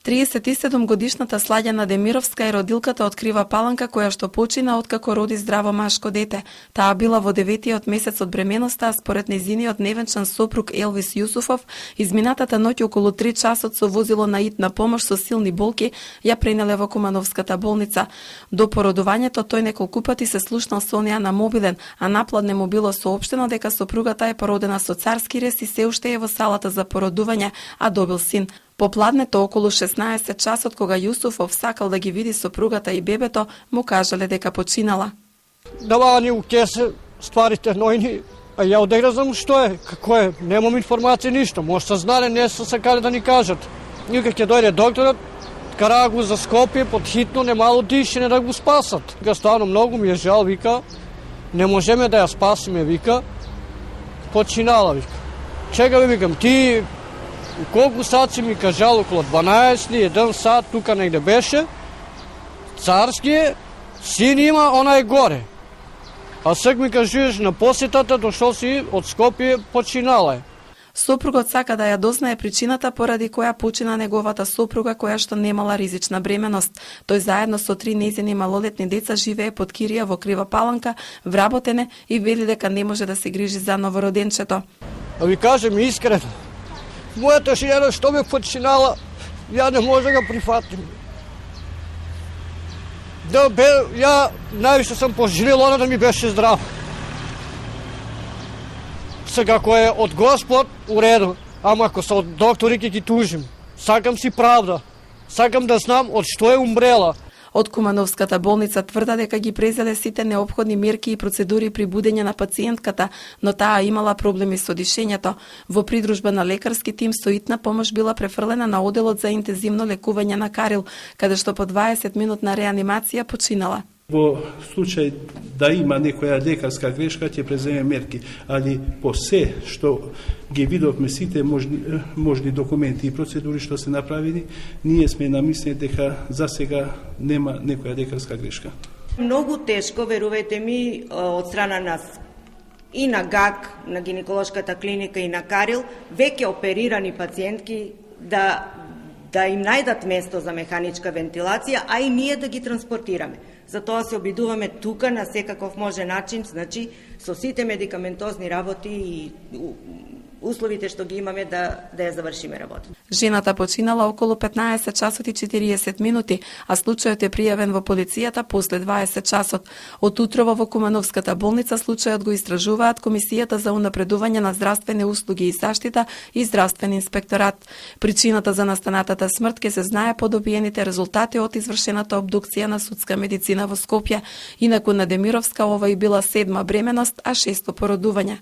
37-годишната Сладјана Демировска е родилката од Крива Паланка која што почина откако роди здраво машко дете. Таа била во 9-тиот месец од бременоста, а според нејзиниот невенчан сопруг Елвис Јусуфов, изминатата ноќ околу 3 часот со возило на итна помош со силни болки ја пренеле во Кумановската болница. До породувањето тој неколку пати се слушнал со неа на мобилен, а напладне му било соопштено дека сопругата е породена со царски рез и се уште е во салата за породување, а добил син. Попладнето околу 16 часот, кога Јусуфов сакал да ги види сопругата и бебето, му кажале дека починала. Дава ни у кесе стварите нојни, а ја одегра знам што е, како е, немам информација ништо, може се знаеле, не се сакале да ни кажат. Ника ќе дојде докторот, кара го за Скопје, под хитно, немало дишење да го спасат. Га стварно многу ми е жал, вика, не можеме да ја спасиме, вика, починала, вика. Чека ви викам, ти колку сат си ми кажал, околу 12 или 1 сат, тука негде беше, царски е, син има, она е горе. А сек ми кажеш на посетата, дошол си од Скопје, починала е. Сопругот сака да ја дознае причината поради која почина неговата сопруга која што немала ризична бременост. Тој заедно со 3 нејзини малолетни деца живее под кирија во Крива Паланка, вработене и вели дека не може да се грижи за новороденчето. А ви кажем искрено, мојата жена што ме починала, ја не може да го прифатим. Ја највише сам пожелел она да ми беше здрав. Сега кој е од Господ, у реду, ама ако се од доктори ќе ги тужим. Сакам си правда, сакам да знам од што е умрела. Од Кумановската болница тврда дека ги презеле сите неопходни мерки и процедури при будење на пациентката, но таа имала проблеми со дишењето. Во придружба на лекарски тим со итна помош била префрлена на оделот за интензивно лекување на Карил, каде што по 20-минутна реанимација починала. Во случај да има некоја лекарска грешка ќе преземе мерки, али по се што ги видовме сите можни документи и процедури што се направени, ние сме намислени дека за сега нема некоја лекарска грешка. Многу тешко, верувајте ми, од страна нас и на ГАК, на гинеколошката клиника и на Карил, веќе оперирани пациентки да им најдат место за механичка вентилација, а и ние да ги транспортираме. Затоа се обидуваме тука на секаков може начин, значи со сите медикаментозни работи и условите што ги имаме да ја завршиме работа. Жената починала околу 15 часот и 40 минути, а случајот е пријавен во полицијата после 20 часот. Од утрово во Кумановската болница случајот го истражуваат Комисијата за унапредување на здравствени услуги и заштита и Здравствен инспекторат. Причината за настанатата смрт ќе се знае по добиените резултати од извршената обдукција на судска медицина во Скопје. Инаку на Демировска ова и била 7-ма бременост, а 6-то породување.